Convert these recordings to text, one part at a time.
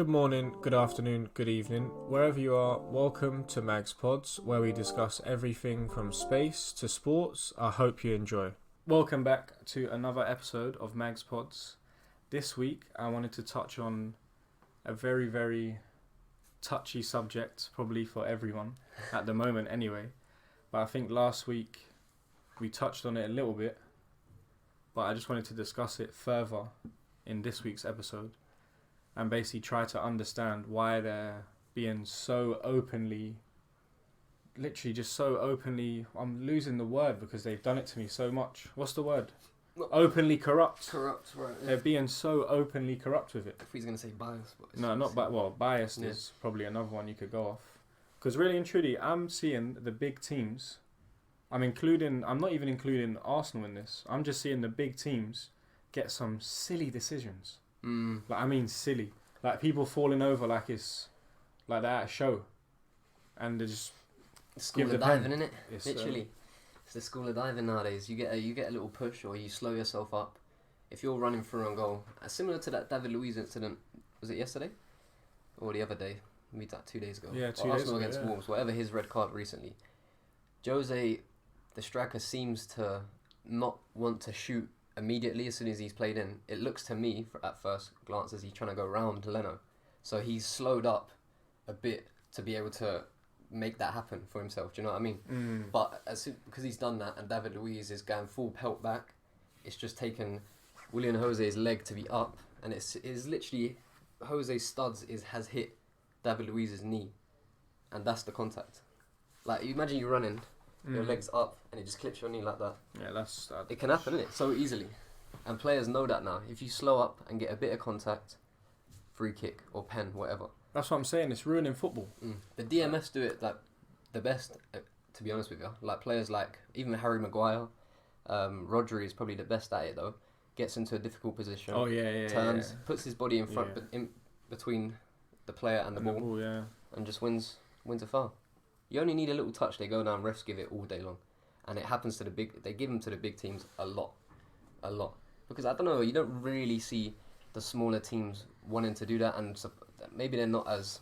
Good morning, good afternoon, good evening. Wherever you are, welcome to Mags Pods, where we discuss everything from space to sports. I hope you enjoy. Welcome back to another episode of Mags Pods. This week, I wanted to touch on a very, very touchy subject, probably for everyone, at the moment anyway. But I think last week, we touched on it a little bit, but I just wanted to discuss it further in this week's episode. And basically try to understand why they're being so openly, literally just so openly, I'm losing the word because they've done it to me so much. What's the word? Openly corrupt. Corrupt, right. Yeah. They're being so openly corrupt with it. If he's going to say biased. But No, not biased is probably another one you could go off. Because really and truly, I'm seeing the big teams. I'm not even including Arsenal in this. I'm just seeing the big teams get some silly decisions. Silly. Like people falling over like it's like they're at a show, and they just school of diving, innit? Literally, it's the school of diving nowadays. You get a little push, or you slow yourself up. If you're running through on goal, similar to that David Luiz incident, was it yesterday or the other day? Maybe that 2 days ago. Yeah, 2 days Arsenal ago, against Wolves. Whatever his red card recently, Jose, the striker, seems to not want to shoot immediately as soon as he's played in. It looks to me at first glance as he's trying to go round Leno, so he's slowed up a bit to be able to make that happen for himself. Do you know what I mean? But because he's done that and David Luiz is going full pelt back, it's just taken Willian Jose's leg to be up, and it's literally Jose's studs has hit David Luiz's knee, and that's the contact. Like, you imagine you're running, your leg's up, and it just clips your knee like that. Yeah, it can happen, innit? So easily. And players know that now. If you slow up and get a bit of contact, free kick or pen, whatever. That's what I'm saying. It's ruining football. The DMS do it like the best, to be honest with you. Like players like, even Harry Maguire, Rodri is probably the best at it though. Gets into a difficult position. Oh yeah. Turns, puts his body in front, but in between the player and the ball, and just wins a foul. You only need a little touch. They go down. Refs give it all day long, and it happens to they give them to the big teams a lot, because I don't know. You don't really see the smaller teams wanting to do that, and maybe they're not as.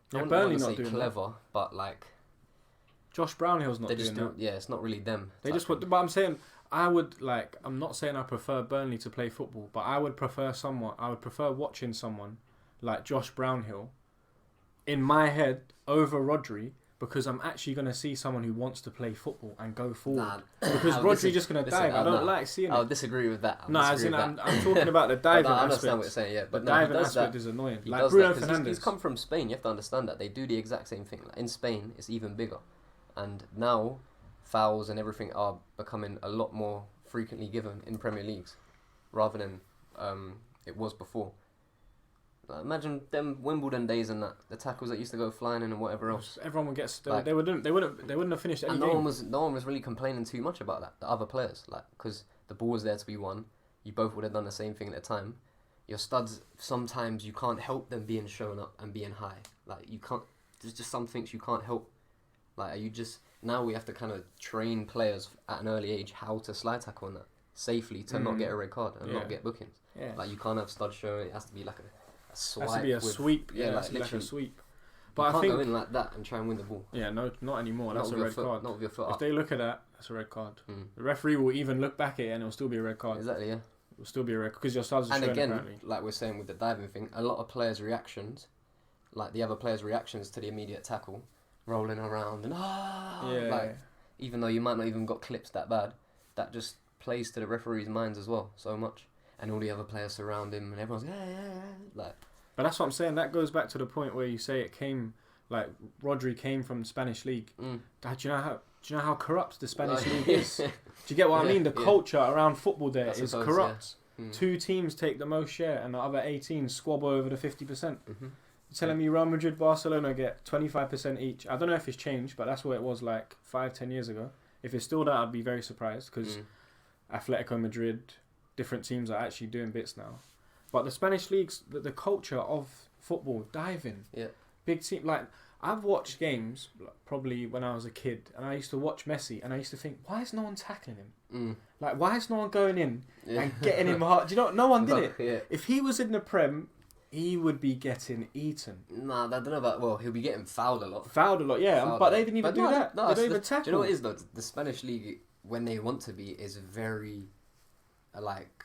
Burnley not doing clever, but like. Josh Brownhill's not doing that. Yeah, it's not really them. They just want. But I'm saying I'm not saying I prefer Burnley to play football, but I would prefer watching someone like Josh Brownhill in my head over Rodri. Because I'm actually going to see someone who wants to play football and go forward. Because Rodri's just going to dive. I don't like seeing it. I'll disagree with that. I'm talking about the diving aspect. I understand what you're saying, yeah. But the diving aspect is annoying. Like Bruno Fernandes. He's come from Spain. You have to understand that. They do the exact same thing. Like in Spain, it's even bigger. And now, fouls and everything are becoming a lot more frequently given in Premier Leagues. Rather than it was before. Imagine them Wimbledon days and that, the tackles that used to go flying in and whatever else. Everyone would get they wouldn't have finished any game. No one was really complaining too much about that. The other players, because the ball was there to be won. You both would have done the same thing at the time. Your studs, sometimes you can't help them being shown up and being high. Like you can't. There's just some things you can't help. Now we have to kind of train players at an early age how to slide tackle on that safely to not get a red card and not get bookings. Yeah. Like you can't have studs showing. It has to be like a swipe. Has to be a sweep. Yeah, like a sweep. But I think go in like that and try and win the ball. Yeah, no, not anymore. That's a red card. Not with your foot up. If they look at that, that's a red card. The referee will even look back at it and it'll still be a red card. Exactly, yeah. It will still be a red because your studs are showing. And again, apparently. Like we're saying with the diving thing, a lot of players' reactions, like the other players' reactions to the immediate tackle, rolling around and even though you might not even got clips that bad, that just plays to the referee's minds as well so much, and all the other players surround him and everyone's like. But that's what I'm saying. That goes back to the point where you say it came, like Rodri came from the Spanish league. Do you know how corrupt the Spanish league is? Do you get what I mean? The culture around football there is corrupt. Yeah. 2 teams take the most share, and the other 18 squabble over the 50%. You're telling me Real Madrid, Barcelona get 25% each. I don't know if it's changed, but that's what it was like 5-10 years ago. If it's still that, I'd be very surprised because Atletico Madrid, different teams are actually doing bits now. But the Spanish leagues, the culture of football, diving, big team. Like I've watched games probably when I was a kid, and I used to watch Messi, and I used to think, why is no one tackling him? Like why is no one going in and getting him hard? Do you know? No one did it. Yeah. If he was in the Prem, he would be getting eaten. Nah, I don't know about. Well, he'll be getting fouled a lot. Fouled a lot, yeah. Fouled but a they lot. didn't even But do that. No, They don't even do tackle. you know what it is though? The Spanish league, when they want to be, is very, like,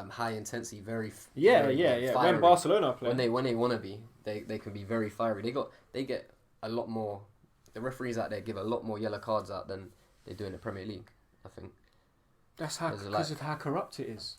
high intensity, very. Very Yeah. fiery. When Barcelona play, When they want to be, they can be very fiery. They get a lot more. The referees out there give a lot more yellow cards out than they do in the Premier League, I think. that's how There's because of how corrupt it is.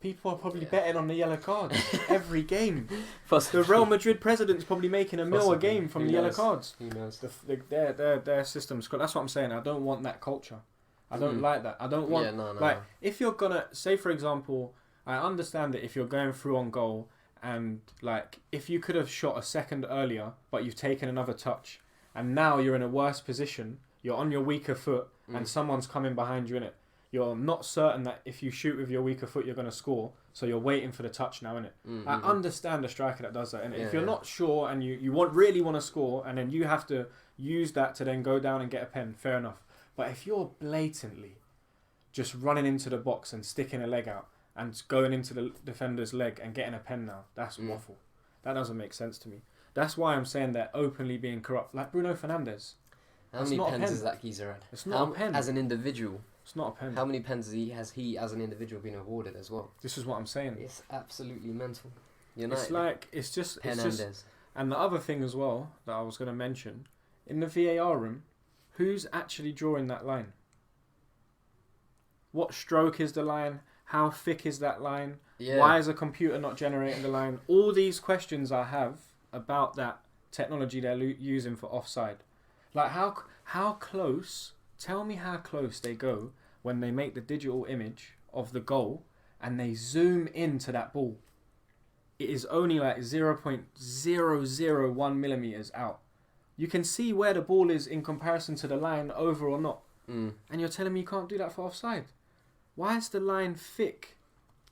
People are probably Yeah. betting on the yellow cards every game. Possibly. The Real Madrid president's probably making a mil a Possibly. game from Who the yellow knows? cards. Who knows? Their system's. That's what I'm saying. I don't want that culture. I don't like that. I don't want. Yeah, no. Like, if you're gonna say, for example, I understand that if you're going through on goal and, like, if you could have shot a second earlier, but you've taken another touch, and now you're in a worse position, you're on your weaker foot, and someone's coming behind you in it. You're not certain that if you shoot with your weaker foot, you're going to score, so you're waiting for the touch now, innit? I understand a striker that does that, innit? Yeah, If you're yeah. not sure and you really want to score, and then you have to use that to then go down and get a pen, fair enough. But if you're blatantly just running into the box and sticking a leg out and going into the defender's leg and getting a pen now, that's waffle. That doesn't make sense to me. That's why I'm saying they're openly being corrupt. Like Bruno Fernandes. How That's many not a pens pen. has that geezer had? It's not a pen. As an individual, It's not a pen. how many pens has he as an individual been awarded as well? This is what I'm saying. It's absolutely mental. It's like, it's just... Hernandez. And the other thing as well that I was going to mention, in the VAR room, who's actually drawing that line? What stroke is the line? How thick is that line? Yeah. Why is a computer not generating the line? All these questions I have about that technology they're using for offside. Like, how close... Tell me how close they go when they make the digital image of the goal and they zoom into that ball. It is only like 0.001 millimeters out. You can see where the ball is in comparison to the line, over or not. And you're telling me you can't do that for offside? Why is the line thick?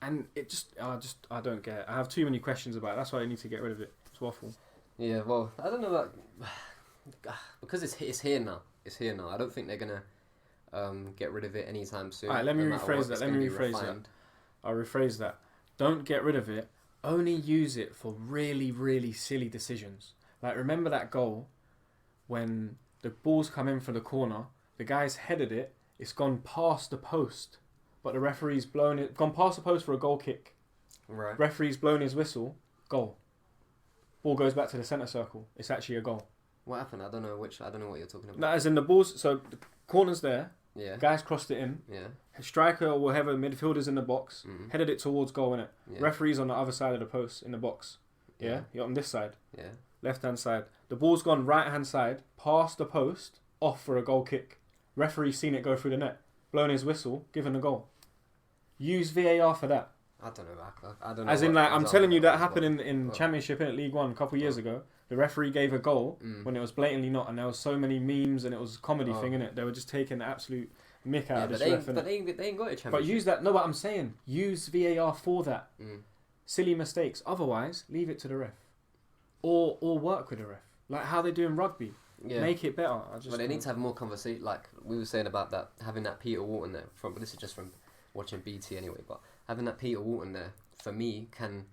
And it I don't get it. I have too many questions about it. That's why I need to get rid of it. It's waffle. Yeah, well, I don't know about... because it's here now. It's here now. I don't think they're going to get rid of it anytime soon. Alright, let me no matter rephrase what, that. it's Let gonna me be rephrase that. refined. I'll rephrase that. Don't get rid of it. Only use it for really, really silly decisions. Like, remember that goal when the ball's come in for the corner, the guy's headed it, it's gone past the post, but the referee's gone past the post for a goal kick. Right. Referee's blown his whistle, goal. Ball goes back to the centre circle. It's actually a goal. What happened? I don't know what you're talking about. No, as in the ball's, so the corner's there, Yeah. guy's crossed it in, Yeah. striker or whatever, midfielder's in the box, headed it towards goal, innit? Yeah. Referee's on the other side of the post in the box. Yeah? You're on this side. Yeah. Left hand side. The ball's gone right hand side, past the post, off for a goal kick. Referee's seen it go through the net, blown his whistle, given a goal. Use VAR for that. I don't know. I don't know. As in, what like, I'm example telling you that is, happened but- in but- Championship in League One a couple of years ago. The referee gave a goal when it was blatantly not, and there was so many memes and it was a comedy thing in it. They were just taking the absolute mick out of this ref. but they ain't got a championship. But use that. No, what I'm saying, use VAR for that. Mm. Silly mistakes. Otherwise, leave it to the ref, or work with the ref, like how they do in rugby. Yeah. Make it better. But they need to have more conversation. Like we were saying about that, having that Peter Walton there. This is just from watching BT anyway. But having that Peter Walton there for me can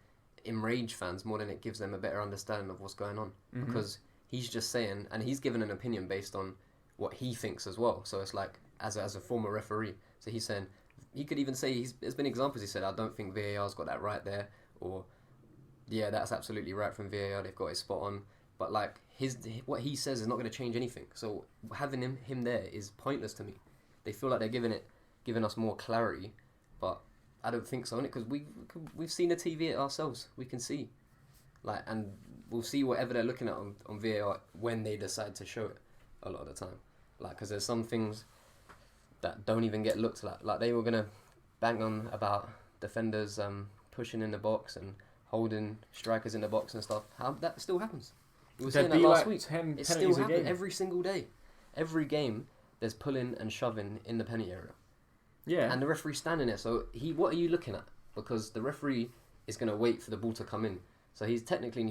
enrage fans more than it gives them a better understanding of what's going on, because he's just saying, and he's given an opinion based on what he thinks as well. So it's like as a former referee, so he's saying, he could even say, there's been examples, he said, I don't think VAR's got that right there, or yeah, that's absolutely right from VAR, they've got it spot on. But like what he says is not going to change anything. So having him there is pointless to me. They feel like they're giving us more clarity, but I don't think so, innit? Because we've seen the TV ourselves. We can see, like, and we'll see whatever they're looking at on VAR when they decide to show it. A lot of the time, like, because there's some things that don't even get looked at. Like they were gonna bang on about defenders pushing in the box and holding strikers in the box and stuff. How that still happens? We were saying that last week. It still happens every single day. Every game, there's pulling and shoving in the penalty area. Yeah. And the referee's standing there. So what are you looking at? Because the referee is going to wait for the ball to come in. So he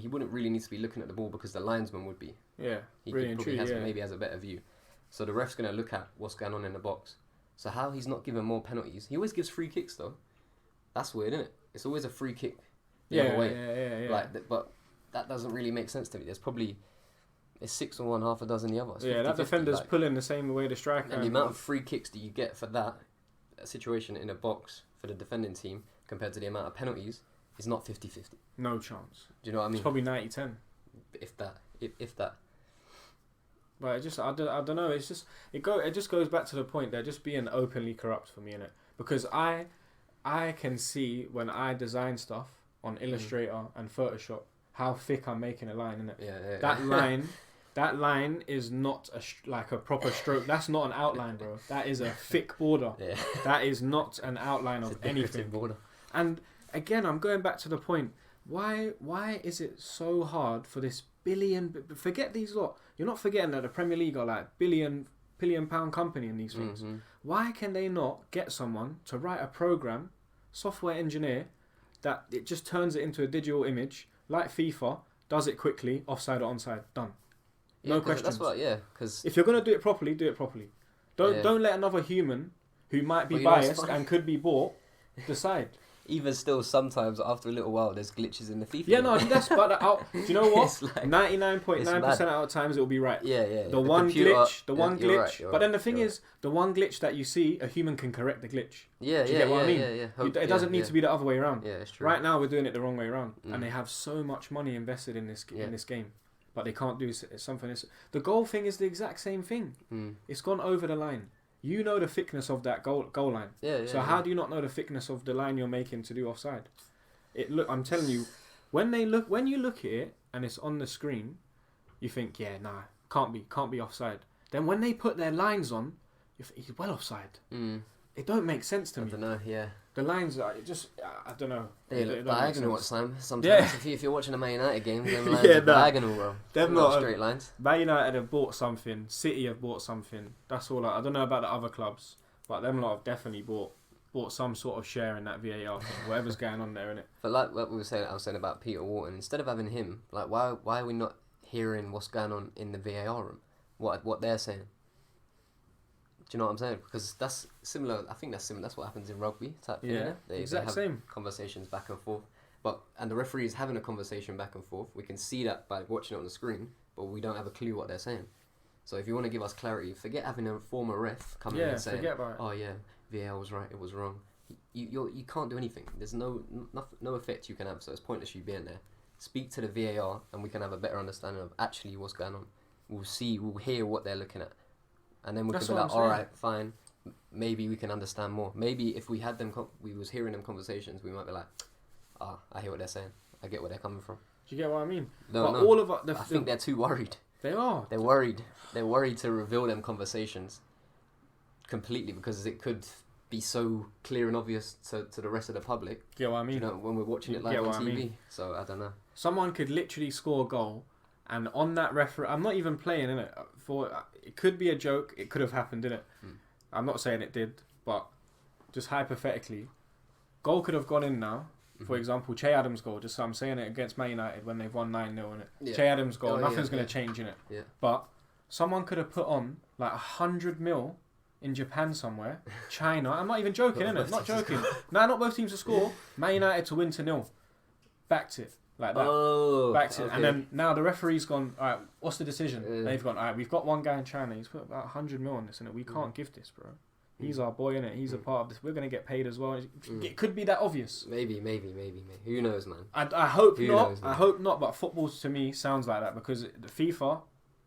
wouldn't really need to be looking at the ball, because the linesman would be. Yeah. He Really and probably truly. Yeah. maybe has a better view. So the ref's going to look at what's going on in the box. So how he's not given more penalties? He always gives free kicks though. That's weird, isn't it? It's always a free kick the other way. Yeah. But that doesn't really make sense to me. It's 6 on one, half a dozen the other. It's that 50-50, defender's pulling the same way the striker. And the amount of free kicks that you get for that situation in a box for the defending team compared to the amount of penalties is not 50-50. No chance. Do you know what I mean? It's probably 90-10. If that. But I don't know. It's just it just goes back to the point they're just being openly corrupt for me, innit? Because I can see when I design stuff on Illustrator and Photoshop how thick I'm making a line, innit? Yeah. That line is not like a proper stroke. That's not an outline, bro. That is a thick border. Yeah. That is not an outline of anything. Border. And again, I'm going back to the point. Why is it so hard for this billion? Forget these lot. You're not forgetting that the Premier League are like billion pound company in these things. Mm-hmm. Why can they not get someone to write a program, software engineer, that it just turns it into a digital image like FIFA, does it quickly, offside or onside, done. Yeah, No questions. That's what, because if you're gonna do it properly, do it properly. Don't let another human who might be biased and could be bought decide. Even still, sometimes after a little while, there's glitches in the FIFA. Yeah, no, that's but do you know what? Like, 99.9% out of times it will be right. Yeah. The one glitch. You're but then the right, thing is, the one glitch that you see, a human can correct the glitch. Yeah, Do you get what I mean? Yeah. It doesn't need to be the other way around. Yeah, it's true. Right now, we're doing it the wrong way around, and they have so much money invested in this game, but they can't do something. The goal thing is the exact same thing. It's gone over the line. You know the thickness of that goal line. So how do you not know the thickness of the line you're making to do offside? I'm telling you, when you look at it and it's on the screen, you think, can't be offside. Then when they put their lines on, you think he's well offside. It don't make sense to me. I don't know. Yeah. The lines are just I don't know. They look diagonal at times. Sometimes if you're watching a Man United game, them lines are diagonal, bro. They're not straight lines. Man United have bought something. City have bought something. That's all. I don't know about the other clubs, but them lot have definitely bought some sort of share in that VAR thing. Whatever's going on there, innit? But like what I was saying about Peter Wharton, instead of having him, like why are we not hearing what's going on in the VAR room? What they're saying. Do you know what I'm saying? Because that's similar. I think that's similar. That's what happens in rugby type thing. Yeah, they have same conversations back and forth. And the referee is having a conversation back and forth. We can see that by watching it on the screen, but we don't have a clue what they're saying. So if you want to give us clarity, forget having a former ref come in and saying, "Oh yeah, VAR was right, it was wrong." You can't do anything. There's no effect you can have. So it's pointless you being there. Speak to the VAR, and we can have a better understanding of actually what's going on. We'll hear what they're looking at. And then we can be like, all right, fine. Maybe we can understand more. Maybe if we had them, we was hearing them conversations, we might be like, I hear what they're saying. I get where they're coming from. Do you get what I mean? No. All of I think they're too worried. They are. They're worried. They're worried to reveal them conversations completely because it could be so clear and obvious to the rest of the public. Get what I mean? When we're watching it live on TV. So I don't know. Someone could literally score a goal. And on that referee, I'm not even playing in it. It could be a joke. It could have happened, didn't it? I'm not saying it did, but just hypothetically, goal could have gone in now. For example, Che Adams' goal. Just so I'm saying it against Man United when they've won 9-0 in it. Yeah. Che Adams' goal. Nothing's going to change in it. Yeah. But someone could have put on like 100 mil in Japan somewhere. China. I'm not even joking, innit? Not joking. No, not both teams to score. Man United to win 2-0. Backed it. Like that. Back to and then now the referee's gone, alright, what's the decision? They've gone, alright, we've got one guy in China, he's put about 100 mil on this, and we can't give this, bro. He's our boy, innit? He's a part of this. We're going to get paid as well. It could be that obvious. Maybe. Who knows, man? I hope not. I hope not, but football to me sounds like that because the FIFA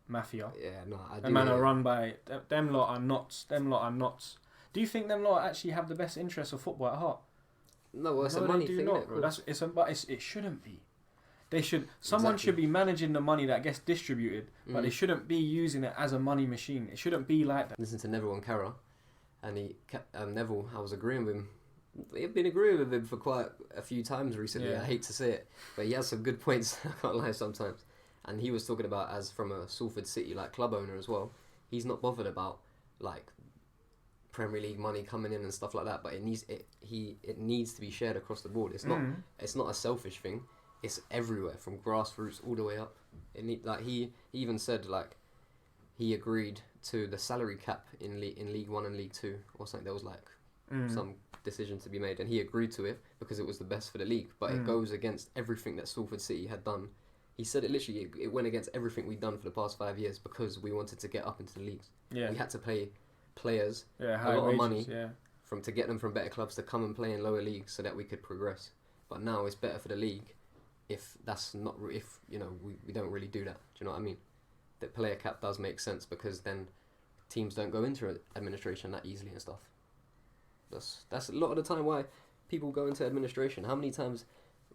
mafia. Yeah, no, I do. The man are run by them lot are nuts. Do you think them lot actually have the best interests of football at heart? No, well, it's a money thing, not, bro. It shouldn't be. Someone should be managing the money that gets distributed, but they shouldn't be using it as a money machine. It shouldn't be like that. Listen to Neville and Cara, and Neville, I was agreeing with him. I've been agreeing with him for quite a few times recently. Yeah. I hate to say it, but he has some good points. I can't lie sometimes. And he was talking about, as from a Salford City club owner as well, he's not bothered about Premier League money coming in and stuff like that. But it needs to be shared across the board. It's not a selfish thing. It's everywhere, from grassroots all the way up. He even said he agreed to the salary cap in League 1 and League 2 or something. There was some decision to be made, and he agreed to it because it was the best for the league. But it goes against everything that Salford City had done. He said it literally. It went against everything we'd done for the past 5 years because we wanted to get up into the leagues. Yeah. We had to pay players high a lot wages, of money Yeah. to get them from better clubs to come and play in lower leagues so that we could progress. But now it's better for the league if that's not if we don't really do that. Do you know what I mean? The player cap does make sense because then teams don't go into administration that easily and stuff. That's a lot of the time why people go into administration. How many times?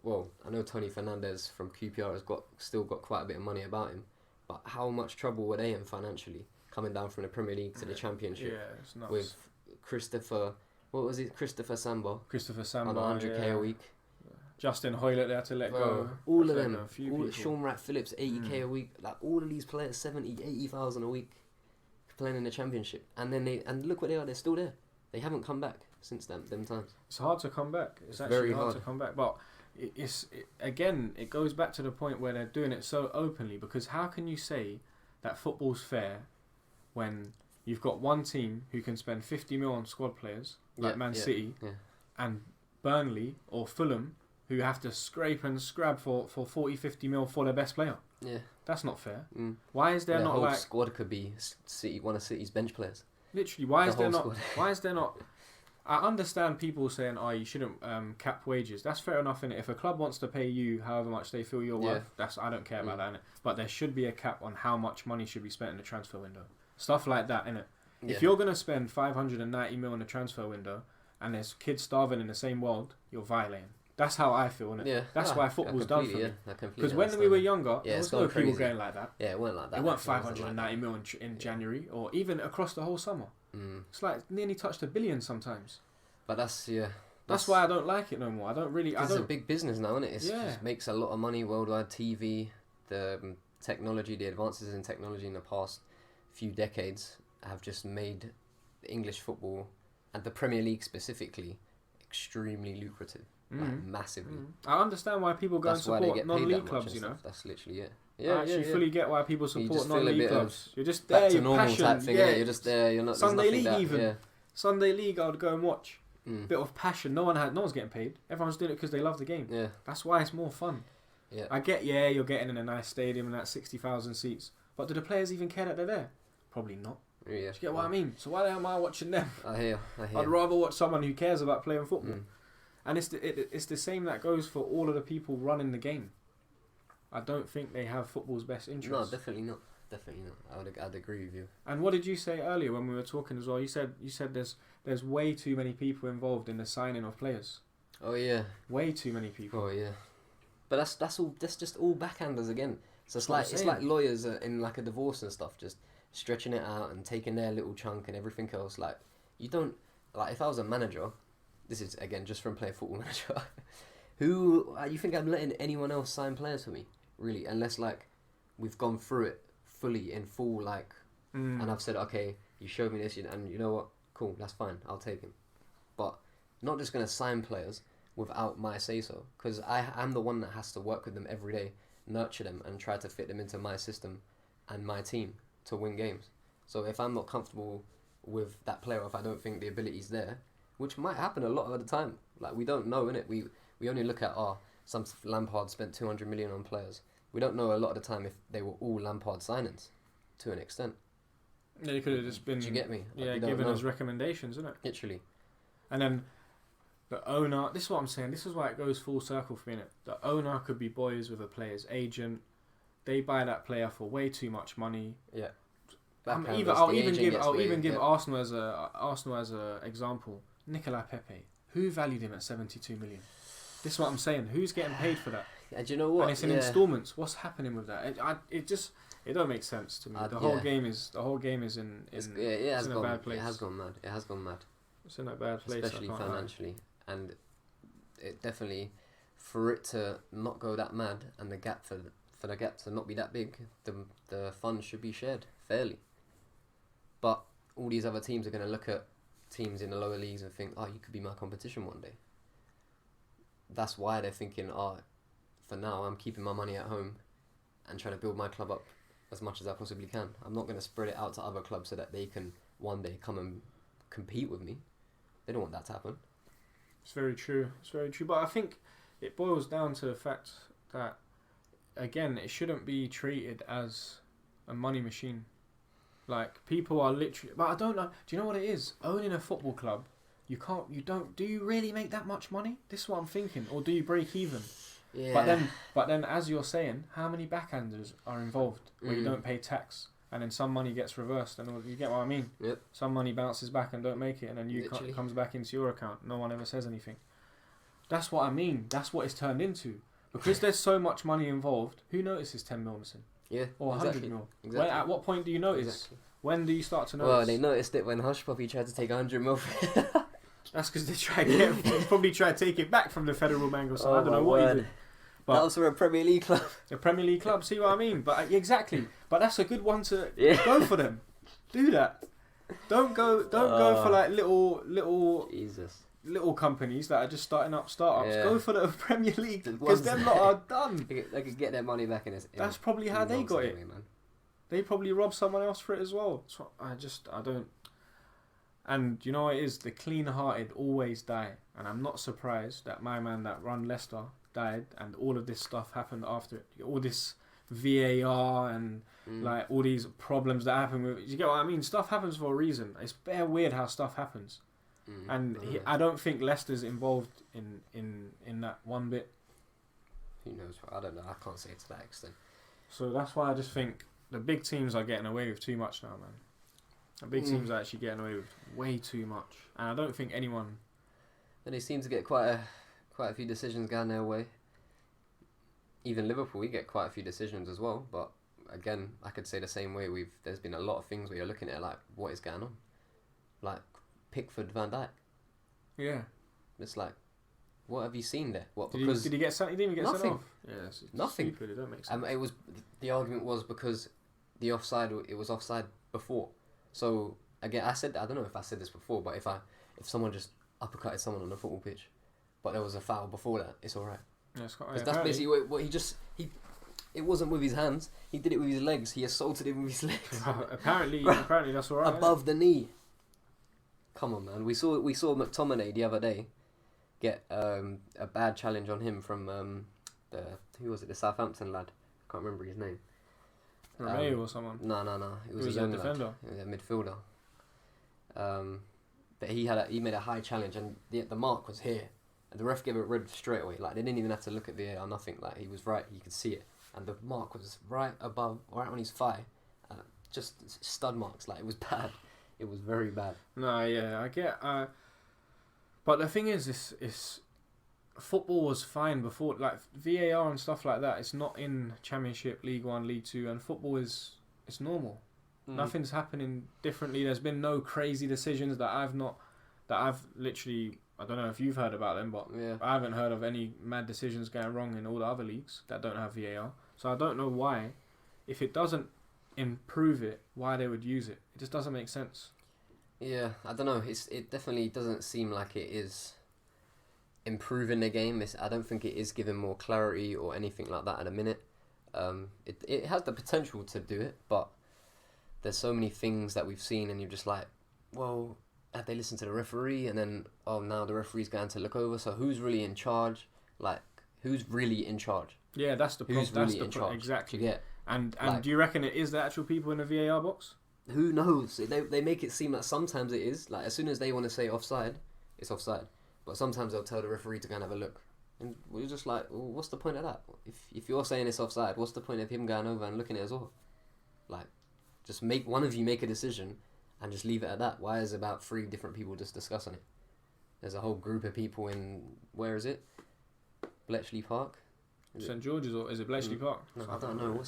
Well, I know Tony Fernandez from QPR has still got quite a bit of money about him, but how much trouble were they in financially coming down from the Premier League to the Championship? Yeah, it's nuts. With Christopher Samba on 100k a week. Justin Hoylett they had to let go. All of them. Sean Wright-Phillips 80k a week. Like all of these players 80,000 a week playing in the Championship, and then and look what they are. They're still there. They haven't come back since them times. It's hard to come back. It's actually very hard to come back. But it goes back to the point where they're doing it so openly, because how can you say that football's fair when you've got one team who can spend 50 mil on squad players like Man City and Burnley or Fulham who have to scrape and scrab for 40, 50 mil for their best player? Yeah. That's not fair. Why is there not whole like squad could be one of City's bench players? Literally, why is there not? I understand people saying, "Oh, you shouldn't cap wages." That's fair enough, innit? If a club wants to pay you however much they feel you're worth, I don't care about that, innit? But there should be a cap on how much money should be spent in the transfer window. Stuff like that, innit? Yeah. If you're gonna spend 590 mil in the transfer window and there's kids starving in the same world, you're violating. That's how I feel, innit? Yeah. That's why football's done for me. Because when we were younger, there was no people going like that. Yeah, it weren't like that. It weren't 590 mil in January or even across the whole summer. It's like nearly touched $1 billion sometimes. But that's why I don't like it no more. I don't really. It's a big business now, isn't it? It makes a lot of money. Worldwide TV, the technology, the advances in technology in the past few decades have just made English football and the Premier League specifically extremely lucrative. Like massively. I understand why people go and support non-league clubs, you know. That's literally it. I actually fully get why people support non-league clubs. You're just there, back to you're normal passion. Type thing, you're just there. You're not Sunday league even. Sunday league, I would go and watch. Bit of passion. No one's getting paid. Everyone's doing it because they love the game. Yeah. That's why it's more fun. Yeah. I get. Yeah, you're getting in a nice stadium and that 60,000 seats. But do the players even care that they're there? Probably not. Yeah. Do you get what I mean? So why the hell am I watching them? I hear. I'd rather watch someone who cares about playing football. And it's the same that goes for all of the people running the game. I don't think they have football's best interests. No, definitely not. I'd agree with you. And what did you say earlier when we were talking as well? You said there's way too many people involved in the signing of players. Oh yeah. Way too many people. Oh yeah. But that's just all backhanders again. So it's like lawyers in like a divorce and stuff, just stretching it out and taking their little chunk and everything else. Like you don't like if I was a manager. This is, again, just from playing Football Manager. Who, you think I'm letting anyone else sign players for me? Really? Unless, like, we've gone through it fully, in full, like, and I've said, okay, you showed me this, and you know what? Cool, that's fine. I'll take him. But not just going to sign players without my say-so. Because I'm the one that has to work with them every day, nurture them, and try to fit them into my system and my team to win games. So if I'm not comfortable with that player, or if I don't think the ability's there, which might happen a lot of the time. Like, we don't know, innit? We only look at, some Lampard spent 200 million on players. We don't know a lot of the time if they were all Lampard signings, to an extent. Yeah, you could have just been... Do you get me? Yeah, given us recommendations, isn't it? Literally. And then the owner... This is what I'm saying. This is why it goes full circle for me, innit? The owner could be boys with a player's agent. They buy that player for way too much money. Yeah. I'll even give Arsenal as a example. Nicolas Pepe, who valued him at 72 million? This is what I'm saying. Who's getting paid for that? And do you know what? And it's in instalments. What's happening with that? It don't make sense to me. The whole game is in a bad place. It has gone mad. It's in a bad place, especially financially, and it definitely, for it to not go that mad and the gap for the gap to not be that big, the funds should be shared fairly. But all these other teams are going to look at teams in the lower leagues and think, you could be my competition one day. That's why they're thinking, for now I'm keeping my money at home and trying to build my club up as much as I possibly can. I'm not going to spread it out to other clubs so that they can one day come and compete with me. They don't want that to happen. It's very true. It's very true. But I think it boils down to the fact that, again, it shouldn't be treated as a money machine. Like, people are literally... But I don't know. Do you know what it is? Owning a football club, you don't... Do you really make that much money? This is what I'm thinking. Or do you break even? Yeah. But then, as you're saying, how many backhanders are involved where you don't pay tax? And then some money gets reversed, and you get what I mean? Yep. Some money bounces back and don't make it, and then comes back into your account. No one ever says anything. That's what I mean. That's what it's turned into. Because there's so much money involved, who notices 10 mil missing? Yeah. Or 100 mil? Exactly. At what point do you notice? Exactly. When do you start to notice? Well, they noticed it when Hush Puppy tried to take 100 mil. That's because they probably tried to take it back from the federal bank or something. I don't know what he did. But that was for a Premier League club. A Premier League club, see what I mean? But exactly. But that's a good one to go for them. Do that. Don't go for like little Jesus. companies that are just starting up startups. Yeah. Go for the Premier League because them lot are done. They could get their money back in this. That's probably how they got it. Man. They probably robbed someone else for it as well. So I don't. And you know what it is? The clean-hearted always die. And I'm not surprised that my man that run Leicester died and all of this stuff happened after it. All this VAR and like all these problems that happen with... You get what I mean? Stuff happens for a reason. It's bare weird how stuff happens. And I don't think Leicester's involved in that one bit. Who knows? I don't know. I can't say it to that extent. So that's why I just think the big teams are getting away with too much now, man. The big teams are actually getting away with way too much. And I don't think anyone... And they seem to get quite a few decisions going their way. Even Liverpool, we get quite a few decisions as well. But again, I could say the same way. There's been a lot of things where you're looking at like, what is going on? Like Pickford, Van Dijk. Yeah. It's like, what have you seen there? What did he get sent? He didn't even get sent off. Yeah, it's nothing. Stupid. It don't make sense. The argument was because it was offside before. So again, I don't know if I said this before, but if someone just uppercutted someone on the football pitch, but there was a foul before that, it's all right. Yeah, that's basically what it wasn't with his hands. He did it with his legs. He assaulted him with his legs. apparently that's all right. Above the knee. Come on, man. We saw McTominay the other day get a bad challenge on him from the Southampton lad. I can't remember his name. Romeo or someone. No. It was a young defender. Lad. It was a midfielder. But he made a high challenge, and the mark was here, and the ref gave it red straight away. Like, they didn't even have to look at VAR, nothing. Like, he was right, you could see it, and the mark was right on his thigh, just stud marks. Like, it was bad. It was very bad. No, yeah, I get. But the thing is, it's football was fine before, like VAR and stuff like that. It's not in Championship, League 1, League 2, and football it's normal. Nothing's happening differently. There's been no crazy decisions that I've literally, I don't know if you've heard about them, but I haven't heard of any mad decisions going wrong in all the other leagues that don't have VAR. So I don't know why, if it doesn't improve it, why they would use it. It just doesn't make sense. Yeah, I don't know. It definitely doesn't seem like it is improving the game. I don't think it is giving more clarity or anything like that at a minute. It has the potential to do it, but there's so many things that we've seen, and you're just like, well, have they listened to the referee? And then, now the referee's going to look over. So who's really in charge? Like, who's really in charge? Yeah, that's the problem. Who's really in charge? Exactly. And like, do you reckon it is the actual people in the VAR box? Who knows? They make it seem like sometimes it is. Like, as soon as they want to say offside, it's offside. But sometimes they'll tell the referee to go and have a look. And we're just like, well, what's the point of that? If you're saying it's offside, what's the point of him going over and looking at it as well? Like, just make one of you make a decision and just leave it at that. Why is about 3 different people just discussing it? There's a whole group of people in, where is it? Bletchley Park? St George's, or is it Bletchley Park? No, I don't know.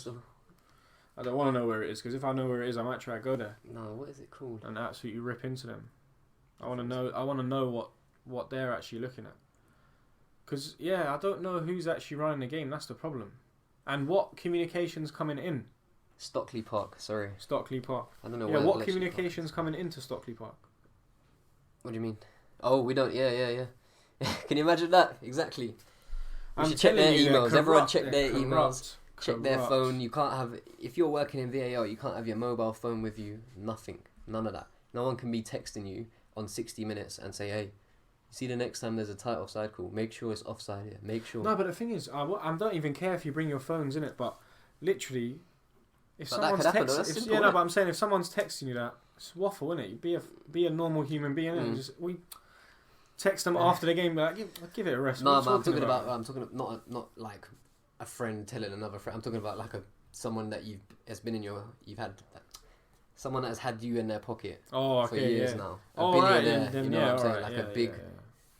I don't want to know where it is, because if I know where it is, I might try to go there. No, what is it called? And absolutely rip into them. I want to know what they're actually looking at. Because, I don't know who's actually running the game. That's the problem. And what communication's coming in? Stockley Park, sorry. Stockley Park. I don't know why. Yeah, what communication's coming into Stockley Park? What do you mean? Oh, we don't. Yeah. Can you imagine that? Exactly. We should check their emails. Everyone check their emails. Check their phone. You can't have... If you're working in VAR, you can't have your mobile phone with you. Nothing. None of that. No one can be texting you on 60 Minutes and say, hey, see the next time there's a tight offside call, make sure it's offside here. Make sure. No, but the thing is, I don't even care if you bring your phones in it, but literally, if But that someone's could happen, though. texting, That's simple, no, innit? but I'm saying if someone's texting you that, it's waffle, innit? You be a normal human being, innit? Just we text them after the game, like give it a rest. No, What are but you I'm talking about? about. I'm talking not like a friend telling another friend. I'm talking about like someone that you've had. Someone that has had you in their pocket for years now. A billionaire, then you know what I'm saying? right, Like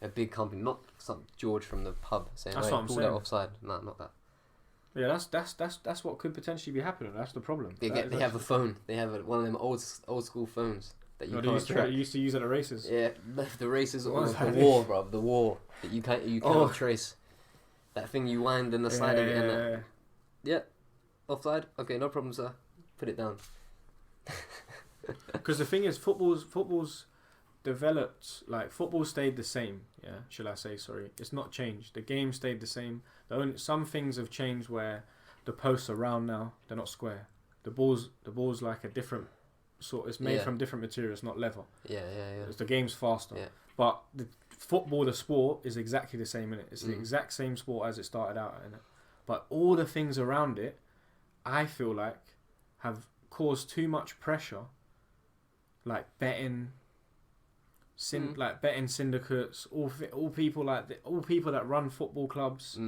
a big company, not some George from the pub saying, That's "Hey, what I'm pull saying. that offside." No, not that. Yeah, that's what could potentially be happening. That's the problem. They have a phone. They have one of them old school phones that you they can't track. used to use at the races. Yeah, the races or What's the that? war, bro. The war that you cannot trace. That thing you wind and the slide again. Yeah, offside. Okay, no problem, sir. Put it down. Because the thing is, football's developed. Like football stayed the same. Yeah, shall I say? Sorry, it's not changed. The game stayed the same. Some things have changed where the posts are round now. They're not square. The ball's like a different sort. It's made from different materials, not level. Yeah. The game's faster. Yeah. But the sport, is exactly the same in it. It's the exact same sport as it started out in it. But all the things around it, I feel like, have caused too much pressure. Like betting syndicates, all people that run football clubs.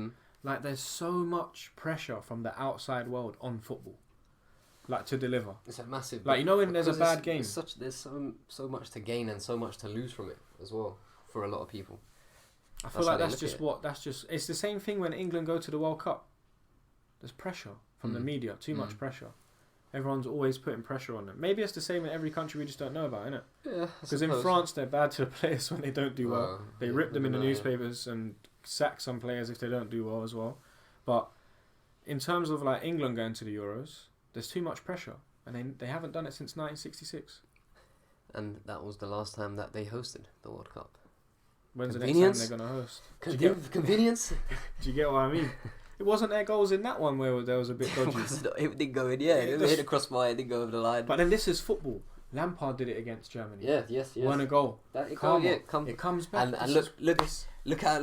Like there's so much pressure from the outside world on football, like to deliver. It's a massive. Like when there's a bad game, there's so much to gain and so much to lose from it as well for a lot of people. I feel like that's just it's the same thing when England go to the World Cup. There's pressure from the media, too much pressure. Everyone's always putting pressure on them. Maybe it's the same in every country we just don't know about, innit? Yeah. Because in France they're bad to the players when they don't do well. They rip them in the newspapers and sack some players if they don't do well as well. But in terms of like England going to the Euros, there's too much pressure, and they haven't done it since 1966. And that was the last time that they hosted the World Cup. When's the next time they're gonna host? Convenience. Do you get what I mean? It wasn't their goals in that one where there was a bit dodgy. It didn't go in. Yeah, it hit the crossbar. It didn't go over the line. But then this is football. Lampard did it against Germany. Yes. Won a goal. It comes back. And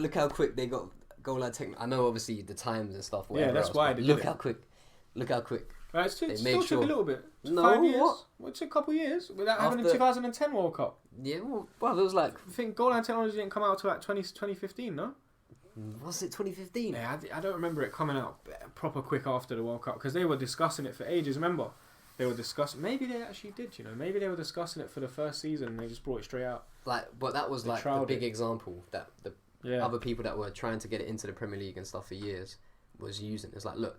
look how quick they got goal line technique. I know obviously the times and stuff. Yeah, that's why. Look how quick. Right, it still took a little bit. No, 5 years. what? Well, it took a couple of years without having the 2010 World Cup. Yeah, well, it was like. I think goal line technology didn't come out till like 2015, no? Was it 2015? Yeah, I don't remember it coming out proper quick after the World Cup because they were discussing it for ages. Remember, they were discussing. Maybe they actually did. Maybe they were discussing it for the first season and they just brought it straight out. But that was like the big example that the other people that were trying to get it into the Premier League and stuff for years was using. It's like, look,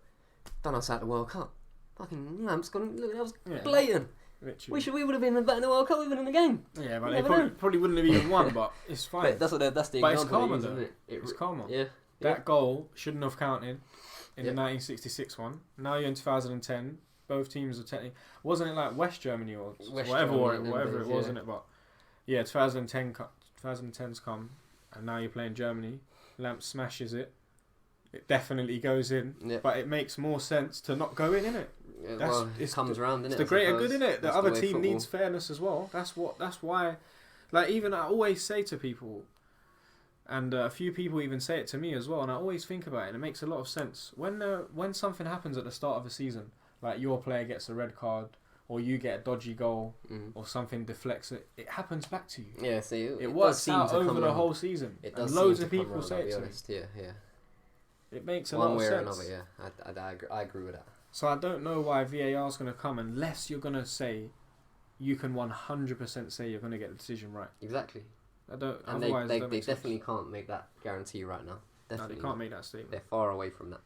done us out the World Cup. Fucking Lamps gone. Look, that was blatant. Literally. We would have been back in the World Cup, even in the game. Yeah, but they probably wouldn't have even won. But it's fine. But that's the but example. It's karma, isn't though. it? It's karma. Yeah. That goal shouldn't have counted in the 1966 one. Now you're in 2010. Both teams are technically. Wasn't it like West Germany or whatever it was, isn't it? But yeah, 2010's come, and now you're playing Germany. Lamp smashes it. It definitely goes in, but it makes more sense to not go in, innit? Yeah, it comes around, innit? It's the greater good, innit? The other team needs fairness as well. That's why, like, even I always say to people, and a few people even say it to me as well, and I always think about it, and it makes a lot of sense. When something happens at the start of a season, like your player gets a red card, or you get a dodgy goal, or something deflects it, it happens back to you. Yeah, see, it works out over the whole season. It does. And loads of people say it to me. Yeah. It makes a lot of sense. One way or another, yeah. I agree with that. So I don't know why VAR is going to come unless you're going to say you can 100% say you're going to get the decision right. Exactly. I don't. And otherwise, they definitely can't make that guarantee right now. Definitely. No, they can't make that statement. They're far away from that.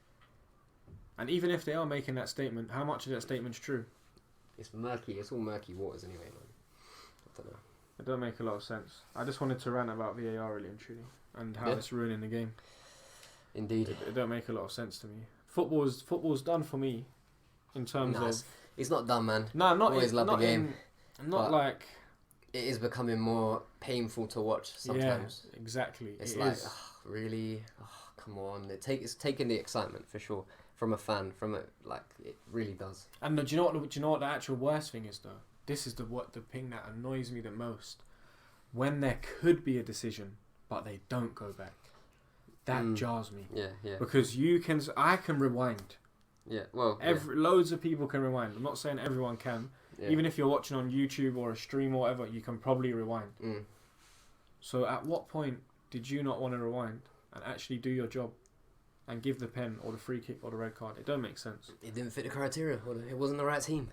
And even if they are making that statement, how much of that statement's true? It's murky. It's all murky waters anyway, man. I don't know. It don't make a lot of sense. I just wanted to rant about VAR really and truly and how it's ruining the game. Indeed. It don't make a lot of sense to me. Football's done for me in terms of... It's not done, man. No, not always love the game. Not like... It is becoming more painful to watch sometimes. Yeah, exactly. It's really? Oh, come on. It's taking the excitement, for sure, from a fan. It really does. And do you know what the actual worst thing is, though? This is the thing that annoys me the most. When there could be a decision, but they don't go back. That jars me. Yeah, yeah. Because I can rewind. Yeah, well... Loads of people can rewind. I'm not saying everyone can. Yeah. Even if you're watching on YouTube or a stream or whatever, you can probably rewind. So at what point did you not want to rewind and actually do your job and give the pen or the free kick or the red card? It don't make sense. It didn't fit the criteria. Or it wasn't the right team.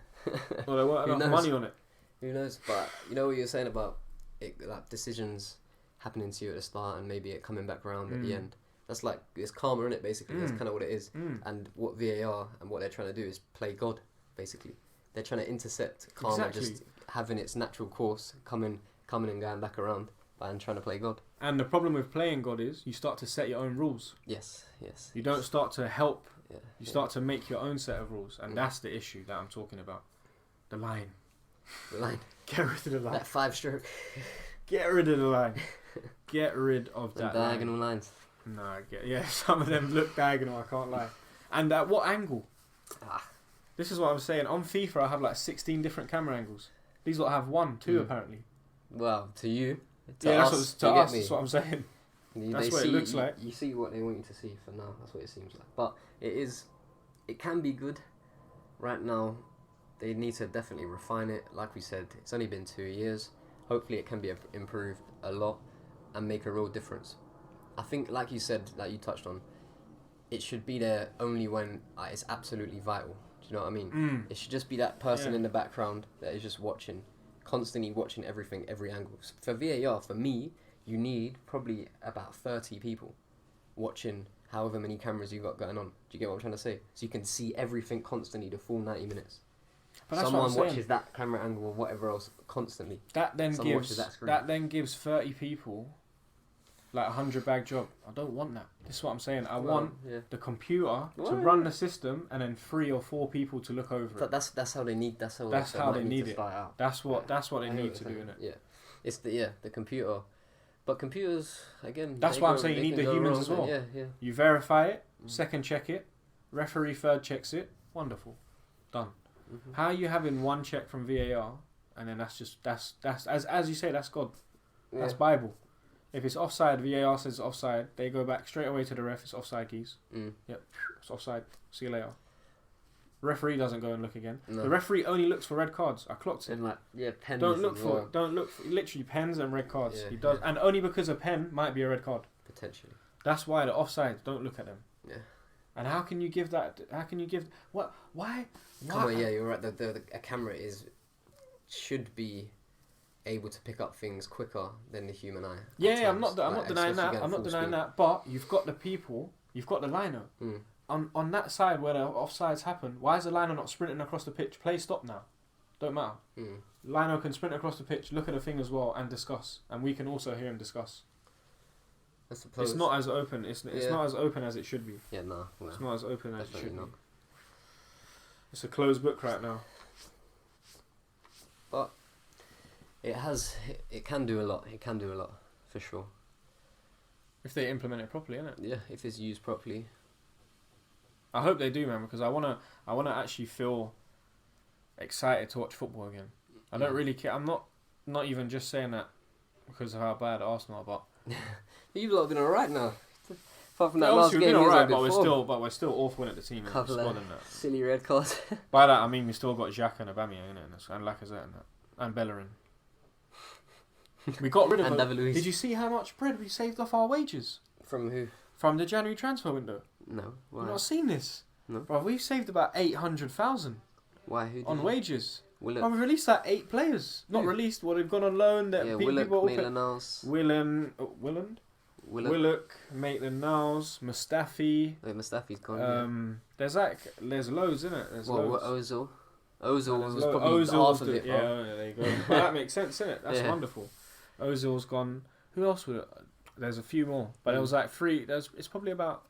Or there weren't enough money on it. Who knows? But you know what you're saying about it, like decisions happening to you at the start and maybe it coming back around at the end. That's like, it's karma, innit, basically. That's kind of what it is. And what VAR and what they're trying to do is play God, basically. They're trying to intercept karma just having its natural course, coming and going back around, and trying to play God. And the problem with playing God is you start to set your own rules. Yes. You don't start to help. Yeah, you start to make your own set of rules. And that's the issue that I'm talking about. The line. The line. Get rid of the line. That 5-stroke. Get rid of the line. Get rid of that diagonal lines. No, some of them look diagonal, I can't lie. And at what angle? This is what I'm saying. On FIFA, I have like 16 different camera angles. These lot have 1, 2 apparently. Well, to you. That's what I'm saying. That's what it looks like. You see what they want you to see for now. That's what it seems like. But it can be good. Right now, they need to definitely refine it. Like we said, it's only been 2 years. Hopefully it can be improved a lot and make a real difference. I think, like you said, like you touched on, it should be there only when it's absolutely vital. Do you know what I mean? It should just be that person in the background that is just watching, constantly watching everything, every angle. For VAR, for me, you need probably about 30 people watching however many cameras you've got going on. Do you get what I'm trying to say? So you can see everything constantly the full 90 minutes. But someone watches that camera angle or whatever else constantly. That then gives 30 people like a 100-bag job. I don't want that. This is what I'm saying. I want the computer to run the system and then 3 or 4 people to look over it. That's how they need. That's how they need it. Out. That's what they need to do, innit? Yeah, it's the computer. But computers again. That's why I'm saying you need the humans as well. Yeah. You verify it, second check it, referee third checks it. Wonderful, done. How are you having 1 check from VAR and then that's as you say, that's God. That's Bible. If it's offside, VAR says it's offside. They go back straight away to the ref. It's offside, keys. Yep, it's offside. See you later. Referee doesn't go and look again. No. The referee only looks for red cards. I clocked it. And pens. Don't look for literally pens and red cards. He does, and only because a pen might be a red card. Potentially. That's why the offsides don't look at them. Yeah. And how can you give that? How can you give what? Why? Come on, you're right. A camera should be able to pick up things quicker than the human eye. Yeah, I'm not denying that. I'm not denying that. But you've got the people. You've got the liner. On that side where the offsides happen. Why is the liner not sprinting across the pitch? Play stop now. Don't matter. Lino can sprint across the pitch, look at the thing as well, and discuss. And we can also hear him discuss. I suppose. It's not as open. It's not as open as it should be. Yeah, no. It's not as open as it should not. be. It's a closed book right now. But it can do a lot. It can do a lot, for sure. If they implement it properly, innit? Yeah, if it's used properly. I hope they do, man, because I wanna actually feel excited to watch football again. I don't really care. I'm not even just saying that because of how bad Arsenal are, but you've lot been alright now. Apart from that last game, been alright, but we're still awful at the team. Couple of silly red cards. By that I mean we still got Xhaka and Aubameyang in it, and Lacazette and that, and Bellerin. We got rid of and them. Did you see how much bread we saved off our wages? From who? From the January transfer window. No. Why? You've not seen this? No. Bro, we've saved about 800,000. Why? Who on wages. Willock. We've released like 8 players. Not released. Well, they've gone on loan. Willock, Maitland-Niles. Willock, Maitland-Niles, Mustafi. Wait, Mustafi's gone. There's loads, isn't it? There's loads. Ozil. Ozil was probably half of it. Yeah, there you go. Well, that makes sense, isn't it? That's wonderful. Ozil's gone. Who else would it? There's a few more, but there was like 3. It's probably about.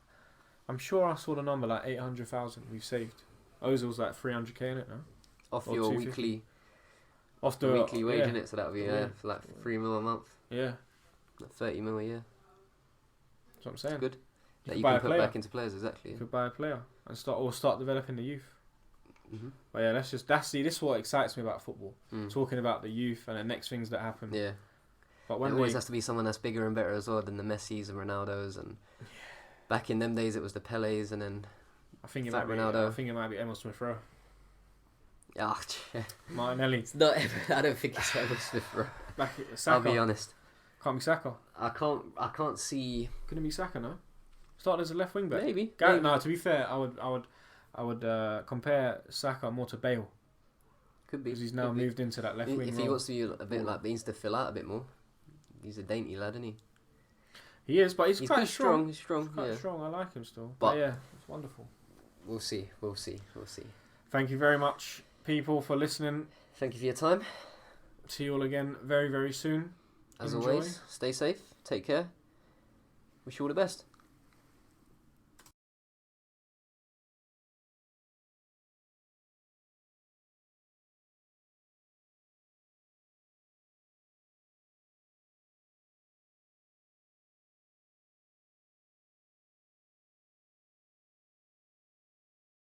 I'm sure I saw the number like 800,000 we've saved. Ozil's like 300k in it now. Off your weekly. Off the weekly wage in it, so that would be for like 3 mil a month. Yeah. Like 30 mil a year. That's what I'm saying. It's good. That you can put back into players, exactly. You could buy a player and start developing the youth. But yeah, this is what excites me about football. Talking about the youth and the next things that happen. Yeah. But There always has to be someone that's bigger and better as well than the Messis and Ronaldos. And back in them days, it was the Pelés and then I think it Fat might Ronaldo. I think it might be Emil Smith Rowe. Ah, Martinelli. it's not. I don't think it's Emil Smith Rowe. Back Saka. I'll be honest. Can't be Saka. I can't see. Couldn't be Saka, no. Started as a left wing back. Maybe. No, to be fair, I would compare Saka more to Bale. Could be. Because he's now moved into that left wing If role. he wants to be a bit like Beans to fill out a bit more, he's a dainty lad, isn't he? He is, but he's quite strong. He's strong. He's quite Yeah. strong. I like him still. But yeah, it's wonderful. We'll see. Thank you very much, people, for listening. Thank you for your time. See you all again very, very soon. As Enjoy. always, stay safe. Take care. Wish you all the best.